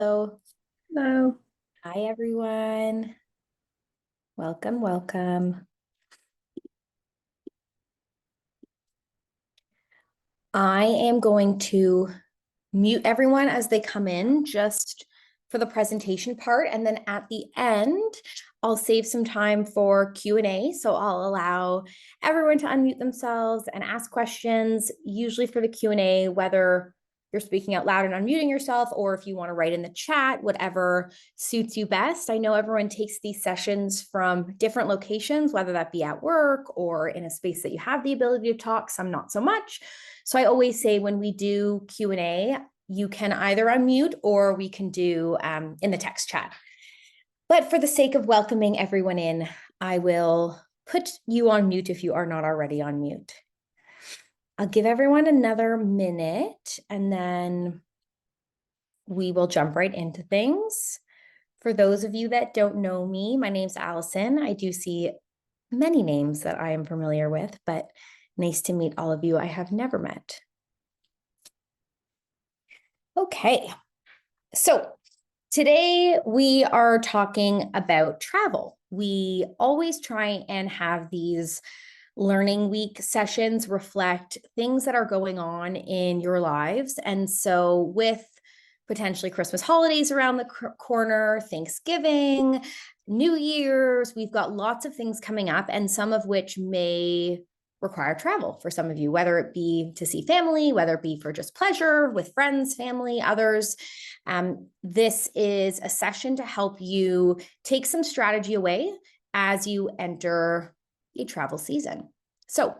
Hello. Hello. Hi, everyone. Welcome, welcome. I am going to mute everyone as they come in just for the presentation part. And then at the end, I'll save some time for Q&A. So I'll allow everyone to unmute themselves and ask questions, usually for the Q&A, whether you're speaking out loud and unmuting yourself, or if you want to write in the chat, whatever suits you best. I know everyone takes these sessions from different locations, whether that be at work or in a space that you have the ability to talk, some not so much. So I always say when we do Q&A, you can either unmute or we can do in the text chat. But for the sake of welcoming everyone in, I will put you on mute if you are not already on mute. I'll give everyone another minute and then we will jump right into things. For those of you that don't know me, my name's Allison. I do see many names that I am familiar with, but nice to meet all of you I have never met. Okay, so today we are talking about travel. We always try and have these learning week sessions reflect things that are going on in your lives. And so with potentially Christmas holidays around the corner, Thanksgiving, New Year's, we've got lots of things coming up, and some of which may require travel for some of you, whether it be to see family, whether it be for just pleasure with friends, family, others. This is a session to help you take some strategy away as you enter a travel season. So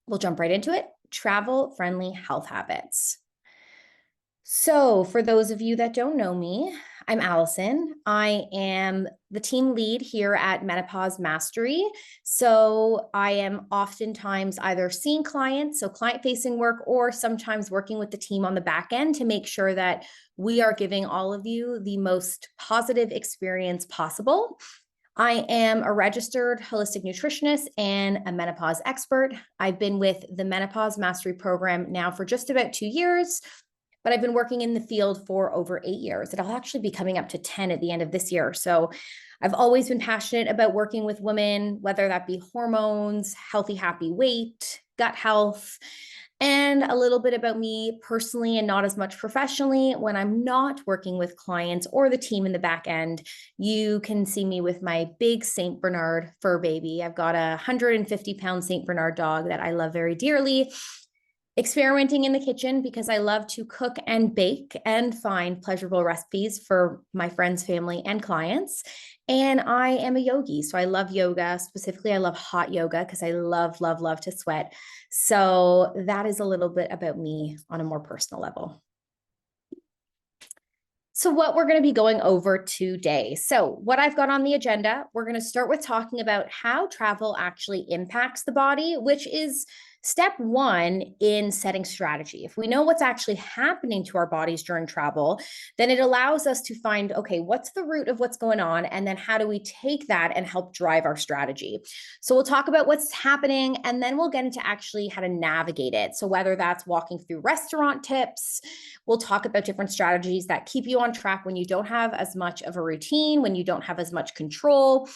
we'll jump right into it. Travel-friendly health habits. So for those of you that don't know me, I'm Allison. I am the team lead here at Menopause Mastery. So I am oftentimes either seeing clients, so client-facing work, or sometimes working with the team on the back end to make sure that we are giving all of you the most positive experience possible. I am a registered holistic nutritionist and a menopause expert. I've been with the Menopause Mastery program now for just about 2 years, but I've been working in the field for over 8 years. It'll actually be coming up to 10 at the end of this year. So I've always been passionate about working with women, whether that be hormones, healthy, happy weight, gut health, and a little bit about me personally and not as much professionally. When I'm not working with clients or the team in the back end, you can see me with my big St. Bernard fur baby. I've got a 150-pound St. Bernard dog that I love very dearly. Experimenting in the kitchen because I love to cook and bake and find pleasurable recipes for my friends, family, and clients. And I am a yogi. So I love yoga. Specifically, I love hot yoga because I love, love, love to sweat. So that is a little bit about me on a more personal level. So what we're going to be going over today. So what I've got on the agenda, we're going to start with talking about how travel actually impacts the body, which is step one in setting strategy. If we know what's actually happening to our bodies during travel, then it allows us to find, okay, what's the root of what's going on? And then how do we take that and help drive our strategy? So we'll talk about what's happening, and then we'll get into actually how to navigate it. So whether that's walking through restaurant tips, we'll talk about different strategies that keep you on track when you don't have as much of a routine, when you don't have as much control.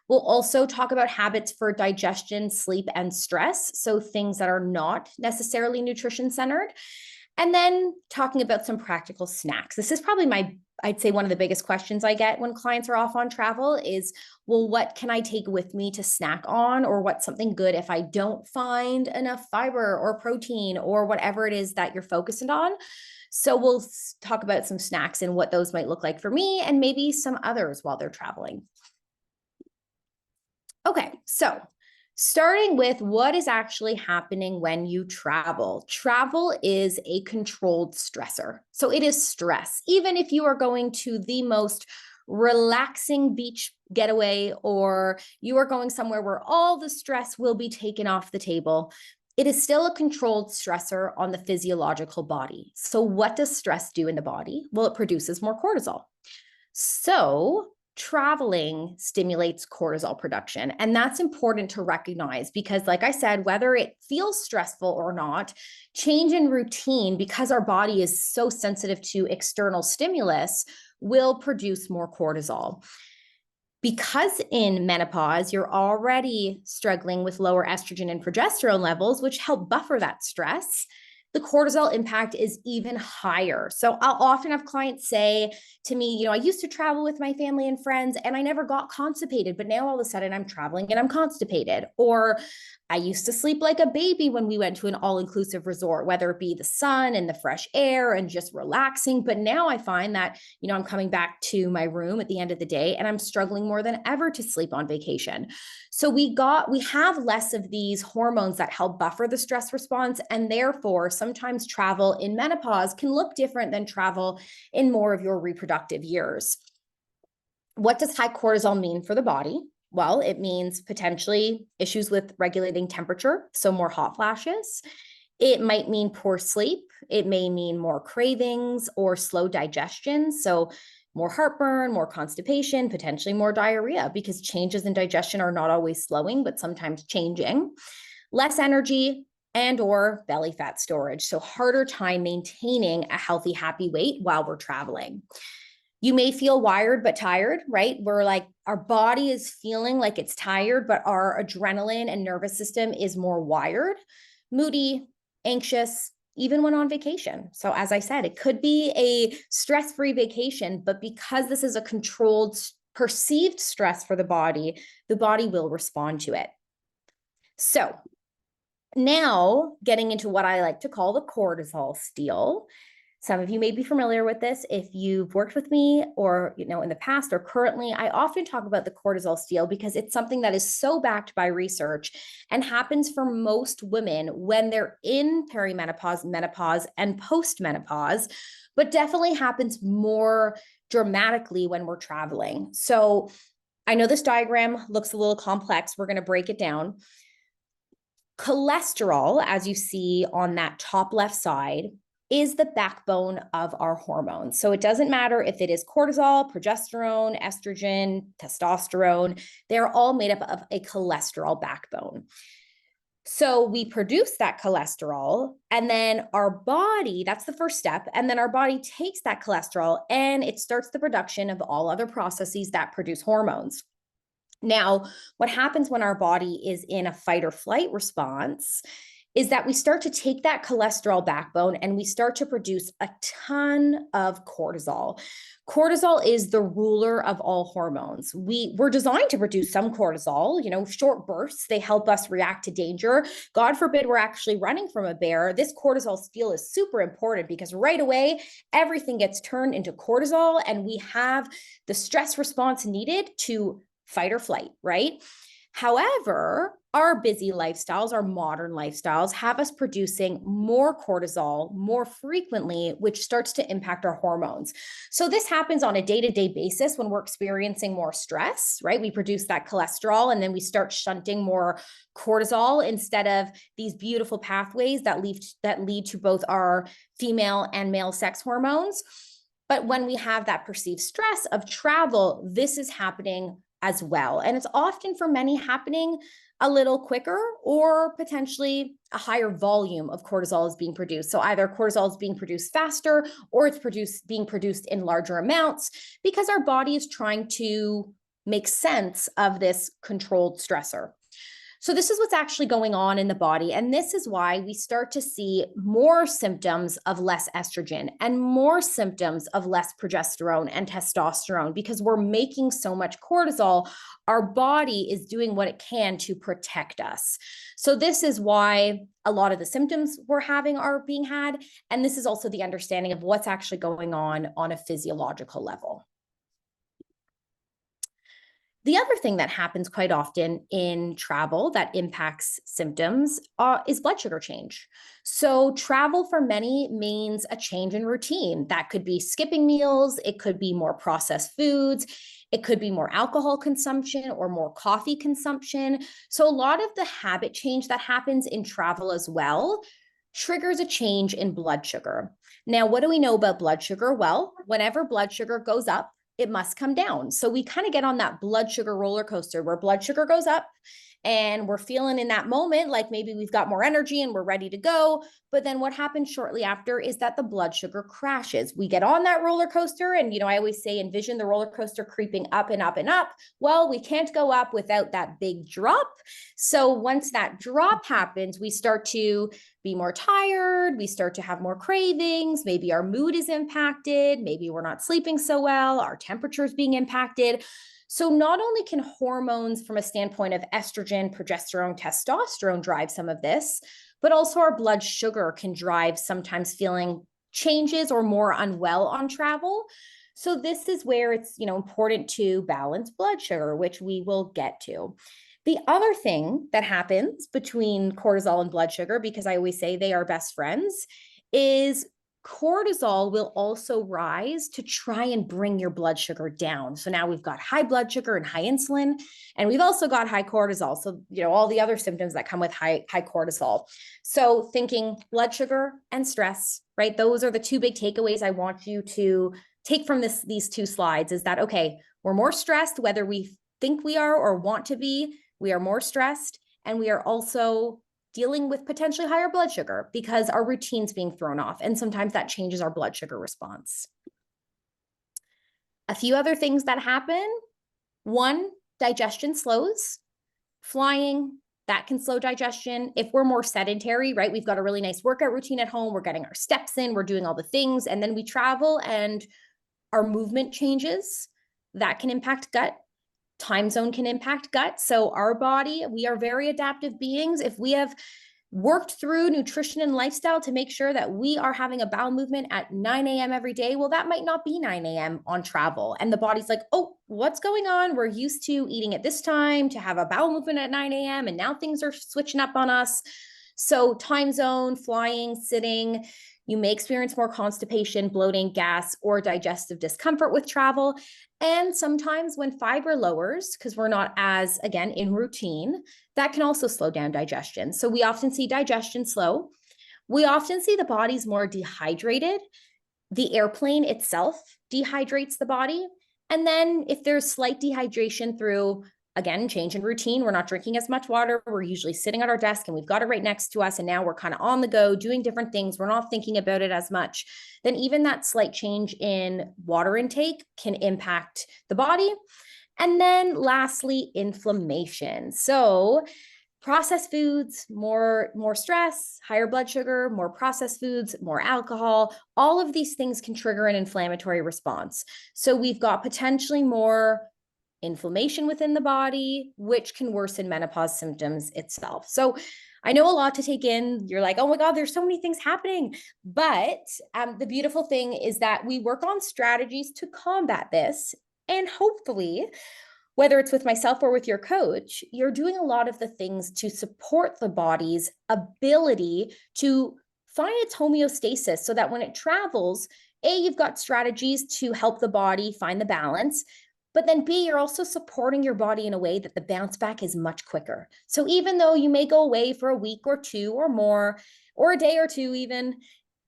We'll also talk about habits for digestion, sleep, and stress. So things that are not necessarily nutrition centered. And then talking about some practical snacks. This is probably I'd say one of the biggest questions I get when clients are off on travel is, well, what can I take with me to snack on? Or what's something good if I don't find enough fiber or protein or whatever it is that you're focusing on? So we'll talk about some snacks and what those might look like for me and maybe some others while they're traveling. Okay, so starting with what is actually happening when you travel. Travel is a controlled stressor. So it is stress. Even if you are going to the most relaxing beach getaway or you are going somewhere where all the stress will be taken off the table, it is still a controlled stressor on the physiological body. So what does stress do in the body? Well, it produces more cortisol. So traveling stimulates cortisol production. And that's important to recognize because, like I said, whether it feels stressful or not, change in routine, because our body is so sensitive to external stimulus, will produce more cortisol. Because in menopause, you're already struggling with lower estrogen and progesterone levels, which help buffer that stress, the cortisol impact is even higher. So I'll often have clients say to me, I used to travel with my family and friends and I never got constipated, but now all of a sudden I'm traveling and I'm constipated. Or I used to sleep like a baby when we went to an all-inclusive resort, whether it be the sun and the fresh air and just relaxing. But now I find that, I'm coming back to my room at the end of the day and I'm struggling more than ever to sleep on vacation. So we have less of these hormones that help buffer the stress response. And therefore, sometimes travel in menopause can look different than travel in more of your reproductive years. What does high cortisol mean for the body? Well, it means potentially issues with regulating temperature, so more hot flashes. It might mean poor sleep. It may mean more cravings or slow digestion. So more heartburn, more constipation, potentially more diarrhea, because changes in digestion are not always slowing, but sometimes changing. Less energy and or belly fat storage. So harder time maintaining a healthy, happy weight while we're traveling. You may feel wired but tired, right? We're like, our body is feeling like it's tired, but our adrenaline and nervous system is more wired, moody, anxious, even when on vacation. So as I said, it could be a stress-free vacation, but because this is a controlled, perceived stress for the body will respond to it. So now getting into what I like to call the cortisol steal. Some of you may be familiar with this. If you've worked with me or, in the past or currently, I often talk about the cortisol steal because it's something that is so backed by research and happens for most women when they're in perimenopause, menopause, and postmenopause, but definitely happens more dramatically when we're traveling. So I know this diagram looks a little complex. We're going to break it down. Cholesterol, as you see on that top left side, is the backbone of our hormones. So it doesn't matter if it is cortisol, progesterone, estrogen, testosterone, they're all made up of a cholesterol backbone. So we produce that cholesterol, and then our body, that's the first step, and then our body takes that cholesterol and it starts the production of all other processes that produce hormones. Now, what happens when our body is in a fight or flight response is that we start to take that cholesterol backbone and we start to produce a ton of cortisol. Cortisol is the ruler of all hormones. We're designed to produce some cortisol, short bursts. They help us react to danger. God forbid we're actually running from a bear. This cortisol steal is super important because right away, everything gets turned into cortisol and we have the stress response needed to fight or flight, right? However, our busy lifestyles, our modern lifestyles have us producing more cortisol more frequently, which starts to impact our hormones. So this happens on a day-to-day basis when we're experiencing more stress, right? We produce that cholesterol and then we start shunting more cortisol instead of these beautiful pathways that lead to both our female and male sex hormones. But when we have that perceived stress of travel, this is happening as well. And it's often for many happening a little quicker or potentially a higher volume of cortisol is being produced. So either cortisol is being produced faster or it's being produced in larger amounts because our body is trying to make sense of this controlled stressor. So this is what's actually going on in the body. And this is why we start to see more symptoms of less estrogen and more symptoms of less progesterone and testosterone because we're making so much cortisol. Our body is doing what it can to protect us. So this is why a lot of the symptoms we're having are being had. And this is also the understanding of what's actually going on a physiological level. The other thing that happens quite often in travel that impacts symptoms is blood sugar change. So travel for many means a change in routine. That could be skipping meals. It could be more processed foods. It could be more alcohol consumption or more coffee consumption. So a lot of the habit change that happens in travel as well triggers a change in blood sugar. Now, what do we know about blood sugar? Well, whenever blood sugar goes up, it must come down. So we kind of get on that blood sugar roller coaster where blood sugar goes up and we're feeling in that moment like maybe we've got more energy and we're ready to go. But then what happens shortly after is that the blood sugar crashes. We get on that roller coaster, and I always say envision the roller coaster creeping up and up and up. Well, we can't go up without that big drop. So once that drop happens, we start to be more tired, we start to have more cravings, maybe our mood is impacted, maybe we're not sleeping so well, our temperature is being impacted. So not only can hormones from a standpoint of estrogen, progesterone, testosterone drive some of this, but also our blood sugar can drive sometimes feeling changes or more unwell on travel. So this is where it's, important to balance blood sugar, which we will get to. The other thing that happens between cortisol and blood sugar, because I always say they are best friends, is cortisol will also rise to try and bring your blood sugar down. So now we've got high blood sugar and high insulin, and we've also got high cortisol. So, all the other symptoms that come with high cortisol. So thinking blood sugar and stress, right? Those are the two big takeaways I want you to take from these two slides, is that, okay, we're more stressed, whether we think we are or want to be, we are more stressed, and we are also dealing with potentially higher blood sugar because our routine's being thrown off. And sometimes that changes our blood sugar response. A few other things that happen. One, digestion slows. Flying, that can slow digestion. If we're more sedentary, right? We've got a really nice workout routine at home. We're getting our steps in, we're doing all the things. And then we travel and our movement changes. That can impact gut. Time zone can impact gut. So our body, we are very adaptive beings. If we have worked through nutrition and lifestyle to make sure that we are having a bowel movement at 9 a.m. every day, well, that might not be 9 a.m. on travel. And the body's like, oh, what's going on? We're used to eating at this time to have a bowel movement at 9 a.m. And now things are switching up on us. So time zone, flying, sitting, you may experience more constipation, bloating, gas, or digestive discomfort with travel. And sometimes when fiber lowers, because we're not as, again, in routine, that can also slow down digestion. So we often see digestion slow. We often see the body's more dehydrated. The airplane itself dehydrates the body. And then if there's slight dehydration through, again, change in routine, we're not drinking as much water, we're usually sitting at our desk and we've got it right next to us, and now we're kind of on the go doing different things, we're not thinking about it as much, then even that slight change in water intake can impact the body. And then lastly, inflammation. So processed foods, more stress, higher blood sugar, more processed foods, more alcohol, all of these things can trigger an inflammatory response. So we've got potentially more inflammation within the body, which can worsen menopause symptoms itself. So I know a lot to take in. You're like, oh my God, there's so many things happening. But the beautiful thing is that we work on strategies to combat this. And hopefully, whether it's with myself or with your coach, you're doing a lot of the things to support the body's ability to find its homeostasis so that when it travels, A, you've got strategies to help the body find the balance. But then B, you're also supporting your body in a way that the bounce back is much quicker. So even though you may go away for a week or two or more, or a day or two even,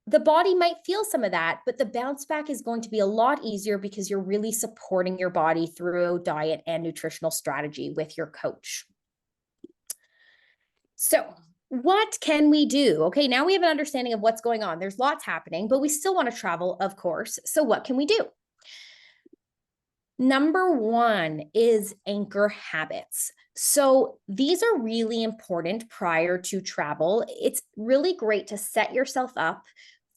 the body might feel some of that, but the bounce back is going to be a lot easier because you're really supporting your body through diet and nutritional strategy with your coach. So what can we do? Okay, now we have an understanding of what's going on. There's lots happening, but we still want to travel, of course. So what can we do? Number one is anchor habits. So these are really important prior to travel. It's really great to set yourself up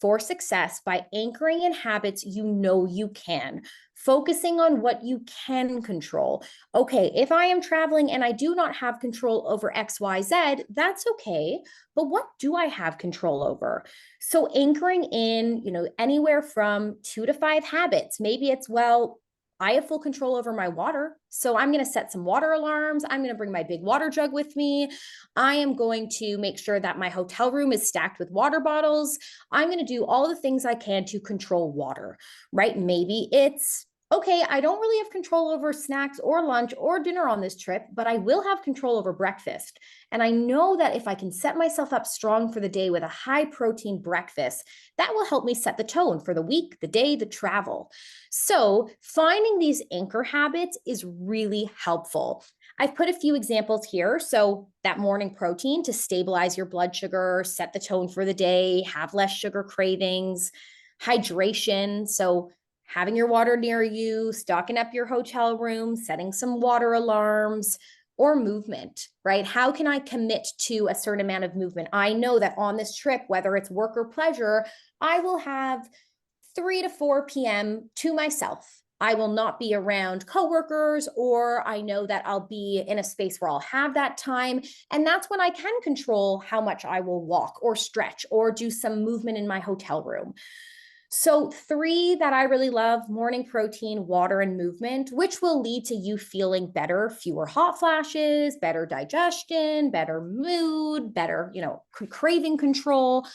for success by anchoring in habits you know you can, focusing on what you can control. Okay, if I am traveling and I do not have control over X, Y, Z, that's okay. But what do I have control over? So anchoring in, anywhere from 2 to 5 habits. Maybe it's, well, I have full control over my water. So I'm going to set some water alarms. I'm going to bring my big water jug with me. I am going to make sure that my hotel room is stacked with water bottles. I'm going to do all the things I can to control water, right? Maybe it's okay, I don't really have control over snacks or lunch or dinner on this trip, but I will have control over breakfast. And I know that if I can set myself up strong for the day with a high protein breakfast, that will help me set the tone for the week, the day, the travel. So finding these anchor habits is really helpful. I've put a few examples here. So that morning protein to stabilize your blood sugar, set the tone for the day, have less sugar cravings, hydration. So having your water near you, stocking up your hotel room, setting some water alarms, or movement, right? How can I commit to a certain amount of movement? I know that on this trip, whether it's work or pleasure, I will have 3 to 4 p.m. to myself. I will not be around coworkers, or I know that I'll be in a space where I'll have that time. And that's when I can control how much I will walk or stretch or do some movement in my hotel room. So 3 that I really love: morning protein, water, and movement, which will lead to you feeling better, fewer hot flashes, better digestion, better mood, better, craving control.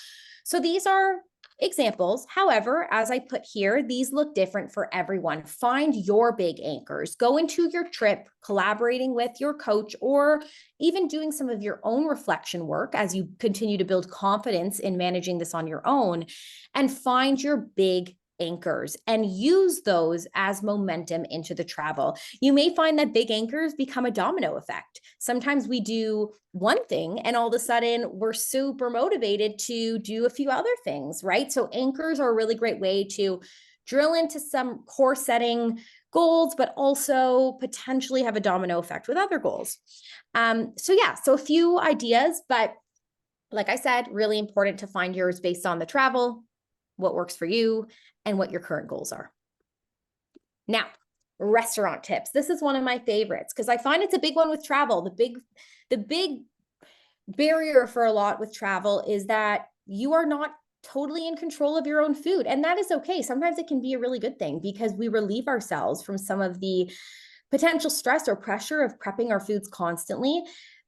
So these are examples. However, as I put here, these look different for everyone. Find your big anchors. Go into your trip, collaborating with your coach, or even doing some of your own reflection work as you continue to build confidence in managing this on your own, and find your big anchors and use those as momentum into the travel. You may find that big anchors become a domino effect. Sometimes we do one thing and all of a sudden we're super motivated to do a few other things, right? So anchors are a really great way to drill into some core setting goals, but also potentially have a domino effect with other goals. So a few ideas, but like I said, really important to find yours based on the travel, what works for you, and what your current goals are. Now, restaurant tips. This is one of my favorites because I find it's a big one with travel. The big barrier for a lot with travel is that you are not totally in control of your own food. And that is okay. Sometimes it can be a really good thing because we relieve ourselves from some of the potential stress or pressure of prepping our foods constantly.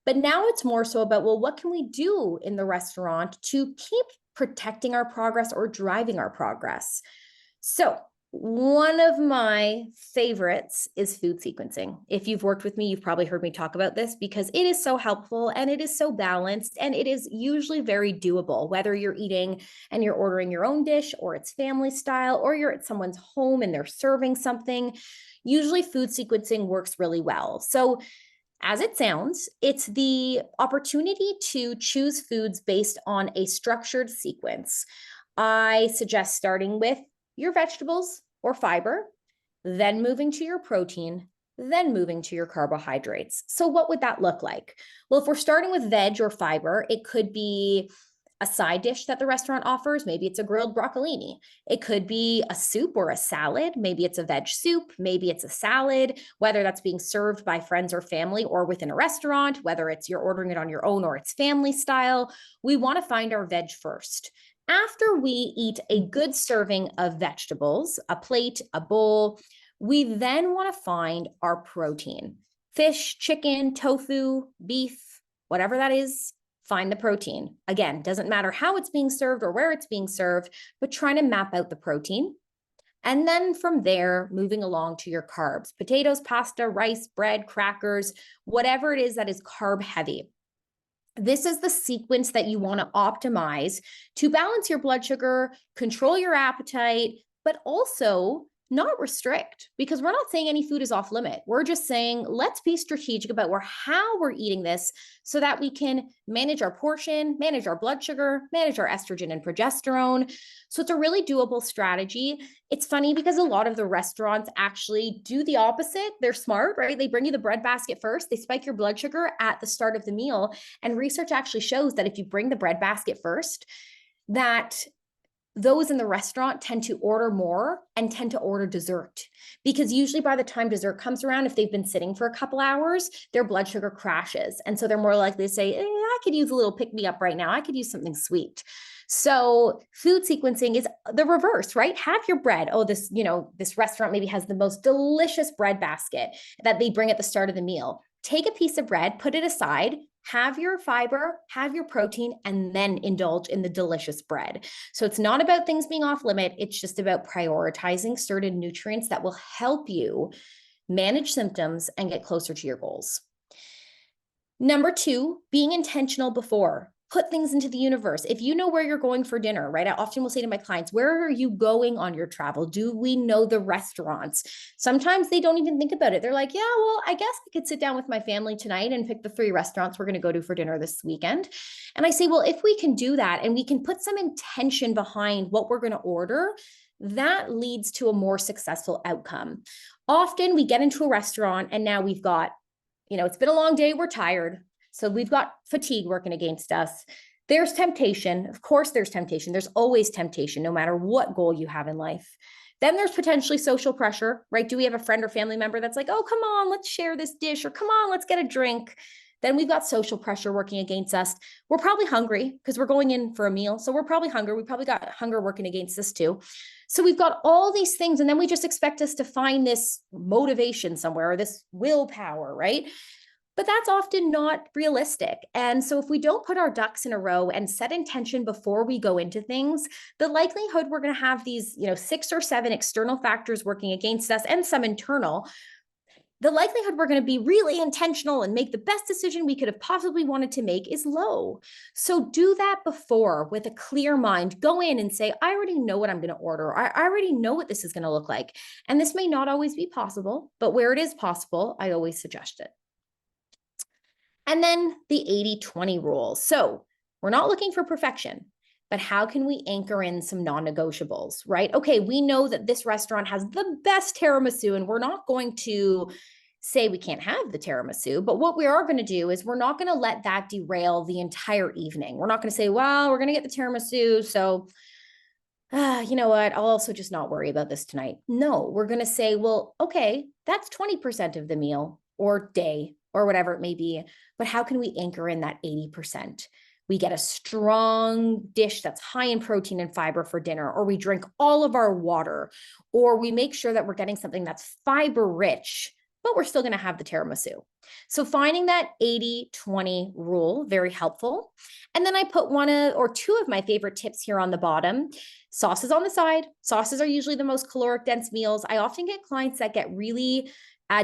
But now it's more so about, well, what can we do in the restaurant to keep protecting our progress or driving our progress? So one of my favorites is food sequencing. If you've worked with me, you've probably heard me talk about this because it is so helpful and it is so balanced and it is usually very doable, whether you're eating and you're ordering your own dish or it's family style or you're at someone's home and they're serving something. Usually food sequencing works really well. So as it sounds, it's the opportunity to choose foods based on a structured sequence. I suggest starting with your vegetables or fiber, then moving to your protein, then moving to your carbohydrates. So what would that look like? Well, if we're starting with veg or fiber, it could be a side dish that the restaurant offers. Maybe it's a grilled broccolini. It could be a soup or a salad. Maybe it's a veg soup. Maybe it's a salad, whether that's being served by friends or family or within a restaurant, whether it's you're ordering it on your own or it's family style. We want to find our veg first. After we eat a good serving of vegetables, a plate, a bowl, we then want to find our protein. Fish, chicken, tofu, beef, whatever that is, find the protein. Again, doesn't matter how it's being served or where it's being served, but trying to map out the protein. And then from there, moving along to your carbs: potatoes, pasta, rice, bread, crackers, whatever it is that is carb heavy. This is the sequence that you want to optimize to balance your blood sugar, control your appetite, but also not restrict, because we're not saying any food is off limit. We're just saying, let's be strategic about how we're eating this so that we can manage our portion, manage our blood sugar, manage our estrogen and progesterone. So it's a really doable strategy. It's funny because a lot of the restaurants actually do the opposite. They're smart, right? They bring you the bread basket first. They spike your blood sugar at the start of the meal. And research actually shows that if you bring the bread basket first, that those in the restaurant tend to order more and tend to order dessert, because usually by the time dessert comes around, if they've been sitting for a couple hours, their blood sugar crashes. And so they're more likely to say, I could use a little pick me up right now. I could use something sweet. So food sequencing is the reverse, right? Have your bread. Oh, this restaurant maybe has the most delicious bread basket that they bring at the start of the meal. Take a piece of bread, put it aside, Have your fiber, have your protein, and then indulge in the delicious bread. So it's not about things being off limit. It's just about prioritizing certain nutrients that will help you manage symptoms and get closer to your goals. Number two, being intentional before. Put things into the universe. If you know where you're going for dinner, right? I often will say to my clients, where are you going on your travel? Do we know the restaurants? Sometimes they don't even think about it. They're like, yeah, well, I guess I could sit down with my family tonight and pick the 3 restaurants we're going to go to for dinner this weekend. And I say, well, if we can do that and we can put some intention behind what we're going to order, that leads to a more successful outcome. Often we get into a restaurant and now we've got, it's been a long day, we're tired. So we've got fatigue working against us. There's temptation. Of course, there's temptation. There's always temptation, no matter what goal you have in life. Then there's potentially social pressure, right? Do we have a friend or family member that's like, oh, come on, let's share this dish, or come on, let's get a drink. Then we've got social pressure working against us. We're probably hungry because we're going in for a meal. So we're probably hungry. We probably got hunger working against us too. So we've got all these things. And then we just expect us to find this motivation somewhere or this willpower, right? But that's often not realistic. And so if we don't put our ducks in a row and set intention before we go into things, the likelihood we're going to have these, 6 or 7 external factors working against us and some internal, the likelihood we're going to be really intentional and make the best decision we could have possibly wanted to make is low. So do that before with a clear mind. Go in and say, I already know what I'm going to order. I already know what this is going to look like. And this may not always be possible, but where it is possible, I always suggest it. And then the 80-20 rule. So we're not looking for perfection, but how can we anchor in some non-negotiables, right? Okay, we know that this restaurant has the best tiramisu, and we're not going to say we can't have the tiramisu, but what we are going to do is we're not going to let that derail the entire evening. We're not going to say, well, we're going to get the tiramisu, so you know what, I'll also just not worry about this tonight. No, we're going to say, well, okay, that's 20% of the meal or day or whatever it may be, but how can we anchor in that 80%? We get a strong dish that's high in protein and fiber for dinner, or we drink all of our water, or we make sure that we're getting something that's fiber rich, but we're still going to have the tiramisu. So finding that 80-20 rule, very helpful. And then I put 1 or 2 of my favorite tips here on the bottom. Sauces on the side. Sauces are usually the most caloric dense meals. I often get clients that get really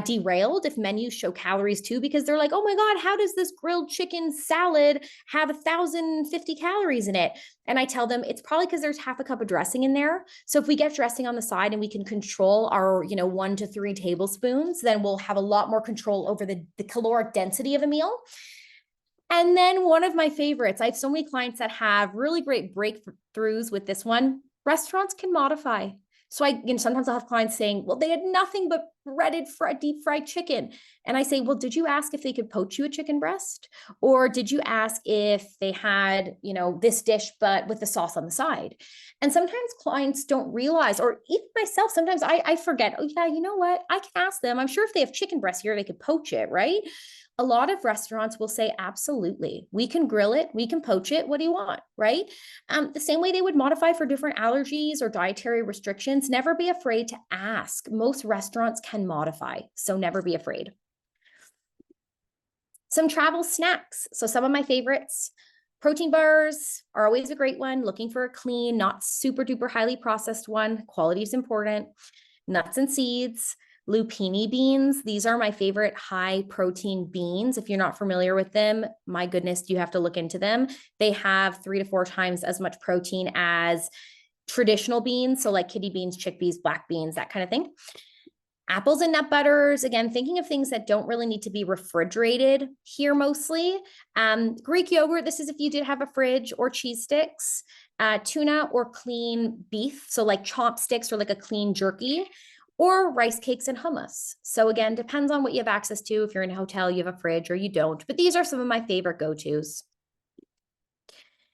derailed if menus show calories too, because they're like, oh my God, how does this grilled chicken salad have 1,050 calories in it? And I tell them it's probably because there's half a cup of dressing in there. So if we get dressing on the side and we can control our, 1 to 3 tablespoons, then we'll have a lot more control over the caloric density of a meal. And then one of my favorites, I have so many clients that have really great breakthroughs with this one. Restaurants can modify. So sometimes I'll have clients saying, well, they had nothing but breaded, deep fried chicken. And I say, well, did you ask if they could poach you a chicken breast? Or did you ask if they had, this dish, but with the sauce on the side? And sometimes clients don't realize, or even myself, sometimes I forget, oh yeah, you know what? I can ask them. I'm sure if they have chicken breast here, they could poach it, right? A lot of restaurants will say, absolutely, we can grill it, we can poach it. What do you want, right? The same way they would modify for different allergies or dietary restrictions. Never be afraid to ask. Most restaurants can modify, so never be afraid. Some travel snacks. So some of my favorites, protein bars are always a great one. Looking for a clean, not super duper highly processed one. Quality is important. Nuts and seeds. Lupini beans. These are my favorite high protein beans. If you're not familiar with them, my goodness, you have to look into them. They have 3 to 4 times as much protein as traditional beans. So like kidney beans, chickpeas, black beans, that kind of thing. Apples and nut butters, again, thinking of things that don't really need to be refrigerated here mostly. Greek yogurt, this is if you did have a fridge, or cheese sticks, tuna or clean beef. So like chopsticks or like a clean jerky, or rice cakes and hummus. So again, depends on what you have access to. If you're in a hotel, you have a fridge or you don't, but these are some of my favorite go-tos.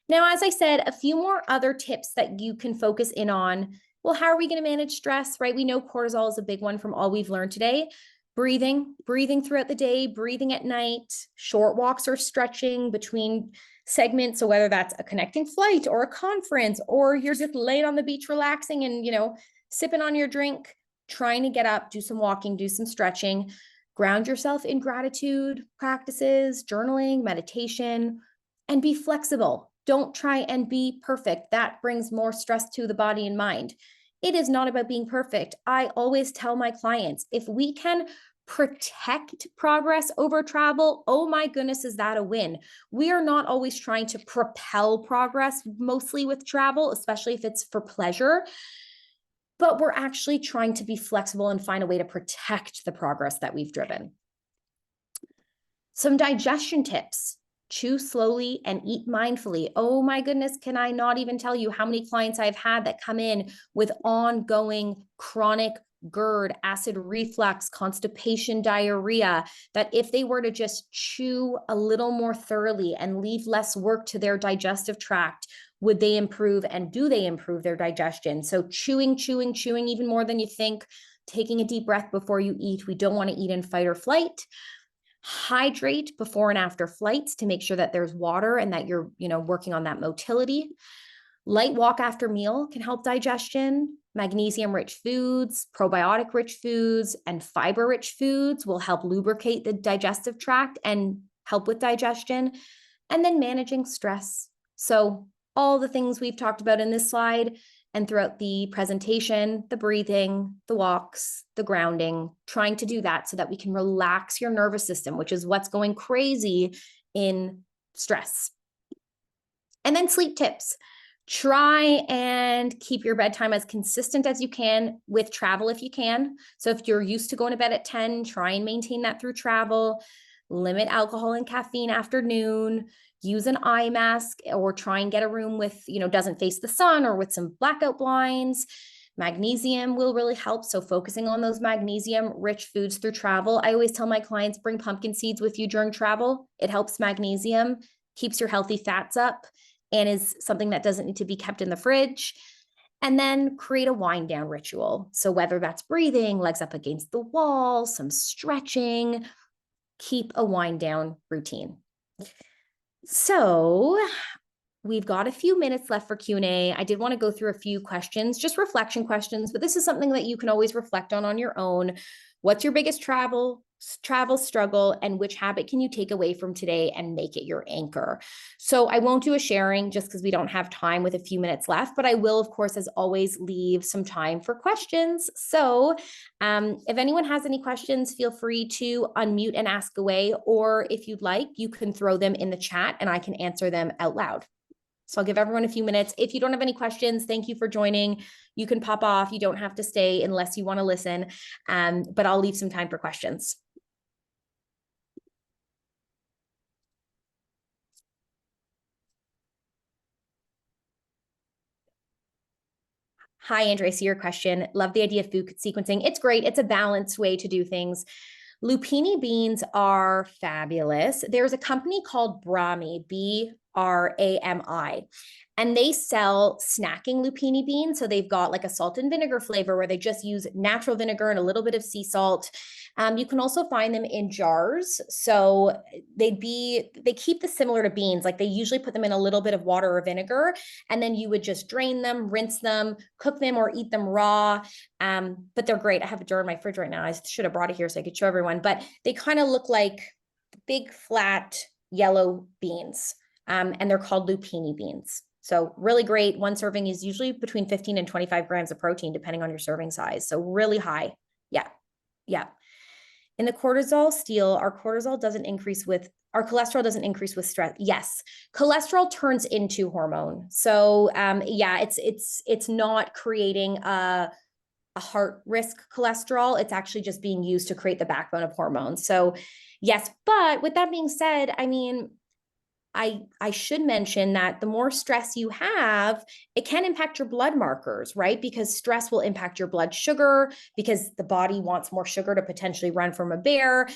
Now, as I said, a few more other tips that you can focus in on. Well, how are we going to manage stress, right? We know cortisol is a big one from all we've learned today. Breathing throughout the day, breathing at night, short walks or stretching between segments. So whether that's a connecting flight or a conference, or you're just laying on the beach relaxing and, sipping on your drink, trying to get up, do some walking, do some stretching. Ground yourself in gratitude practices, journaling, meditation, and be flexible. Don't try and be perfect. That brings more stress to the body and mind. It is not about being perfect. I always tell my clients, if we can protect progress over travel, oh my goodness, is that a win? We are not always trying to propel progress, mostly with travel, especially if it's for pleasure, but we're actually trying to be flexible and find a way to protect the progress that we've driven. Some digestion tips. Chew slowly and eat mindfully. Oh my goodness, can I not even tell you how many clients I've had that come in with ongoing chronic GERD, acid reflux, constipation, diarrhea, that if they were to just chew a little more thoroughly and leave less work to their digestive tract, would they improve, and do they improve their digestion? So chewing even more than you think, taking a deep breath before you eat. We don't want to eat in fight or flight. Hydrate before and after flights to make sure that there's water and that you're, working on that motility. Light walk after meal can help digestion. Magnesium-rich foods, probiotic-rich foods, and fiber-rich foods will help lubricate the digestive tract and help with digestion. And then managing stress. So all the things we've talked about in this slide and throughout the presentation, the breathing, the walks, the grounding, trying to do that so that we can relax your nervous system, which is what's going crazy in stress. And then sleep tips. Try and keep your bedtime as consistent as you can with travel if you can. So if you're used to going to bed at 10, try and maintain that through travel. Limit alcohol and caffeine after noon. Use an eye mask, or try and get a room with, doesn't face the sun, or with some blackout blinds. Magnesium will really help. So focusing on those magnesium-rich foods through travel. I always tell my clients, bring pumpkin seeds with you during travel. It helps magnesium, keeps your healthy fats up, and is something that doesn't need to be kept in the fridge. And then create a wind down ritual. So whether that's breathing, legs up against the wall, some stretching, keep a wind down routine. So we've got a few minutes left for Q&A. I did want to go through a few questions, just reflection questions, but this is something that you can always reflect on your own. What's your biggest travel struggle, and which habit can you take away from today and make it your anchor? So I won't do a sharing just because we don't have time with a few minutes left, but I will, of course, as always, leave some time for questions. So if anyone has any questions, feel free to unmute and ask away, or if you'd like, you can throw them in the chat and I can answer them out loud. So I'll give everyone a few minutes. If you don't have any questions, thank you for joining. You can pop off. You don't have to stay unless you want to listen, but I'll leave some time for questions. Hi, Andrea, I see your question. Love the idea of food sequencing. It's great. It's a balanced way to do things. Lupini beans are fabulous. There's a company called Brami, Brami, and they sell snacking lupini beans. So they've got like a salt and vinegar flavor where they just use natural vinegar and a little bit of sea salt. You can also find them in jars. So they keep this similar to beans. Like they usually put them in a little bit of water or vinegar, and then you would just drain them, rinse them, cook them, or eat them raw. But they're great. I have a jar in my fridge right now. I should have brought it here so I could show everyone, but they kind of look like big, flat, yellow beans. And they're called lupini beans. So really great. One serving is usually between 15 and 25 grams of protein, depending on your serving size. So really high. Yeah. Yeah. In the cortisol steal, our cholesterol doesn't increase with stress. Yes. Cholesterol turns into hormone. So yeah, it's not creating a heart risk cholesterol. It's actually just being used to create the backbone of hormones. So yes, but with that being said, I mean, I should mention that the more stress you have, it can impact your blood markers, right? Because stress will impact your blood sugar because the body wants more sugar to potentially run from a bear.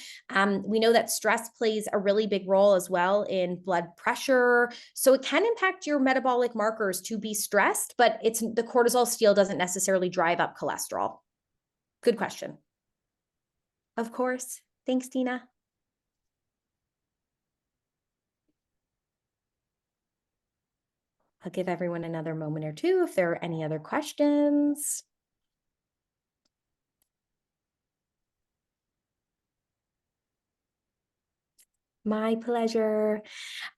We know that stress plays a really big role as well in blood pressure. So it can impact your metabolic markers to be stressed, but the cortisol steal doesn't necessarily drive up cholesterol. Good question. Of course. Thanks, Tina. I'll give everyone another moment or two if there are any other questions. My pleasure.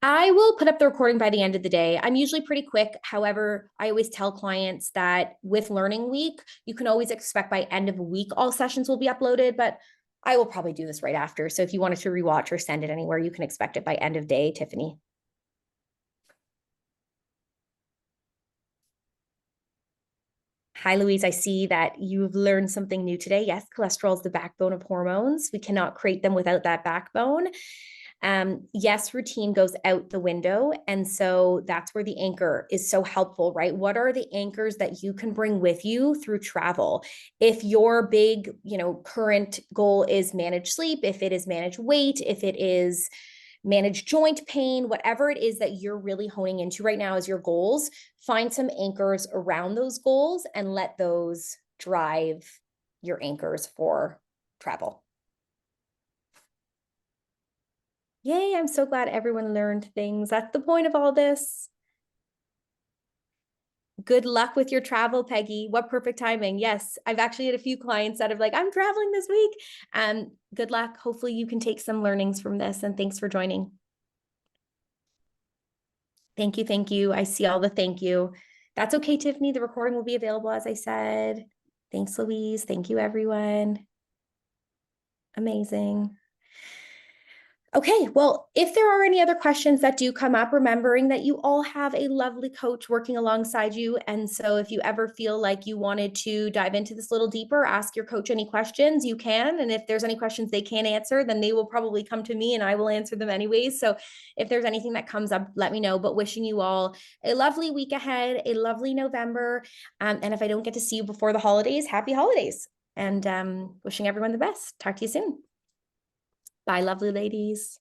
I will put up the recording by the end of the day. I'm usually pretty quick. However, I always tell clients that with Learning Week, you can always expect by end of a week, all sessions will be uploaded, but I will probably do this right after. So if you wanted to rewatch or send it anywhere, you can expect it by end of day, Tiffany. Hi, Louise. I see that you've learned something new today. Yes, cholesterol is the backbone of hormones. We cannot create them without that backbone. Yes, routine goes out the window. And so that's where the anchor is so helpful, right? What are the anchors that you can bring with you through travel? If your big, current goal is manage sleep, if it is manage weight, if it is manage joint pain, whatever it is that you're really honing into right now as your goals, find some anchors around those goals and let those drive your anchors for travel. Yay, I'm so glad everyone learned things. That's the point of all this. Good luck with your travel, Peggy. What perfect timing. Yes, I've actually had a few clients that have like, I'm traveling this week. Good luck. Hopefully you can take some learnings from this, and thanks for joining. Thank you. Thank you. I see all the thank you. That's okay, Tiffany. The recording will be available, as I said. Thanks, Louise. Thank you, everyone. Amazing. Okay, well, if there are any other questions that do come up, remembering that you all have a lovely coach working alongside you. And so if you ever feel like you wanted to dive into this a little deeper, ask your coach any questions, you can. And if there's any questions they can't answer, then they will probably come to me and I will answer them anyways. So if there's anything that comes up, let me know. But wishing you all a lovely week ahead, a lovely November. And if I don't get to see you before the holidays, happy holidays. And wishing everyone the best. Talk to you soon. Bye, lovely ladies.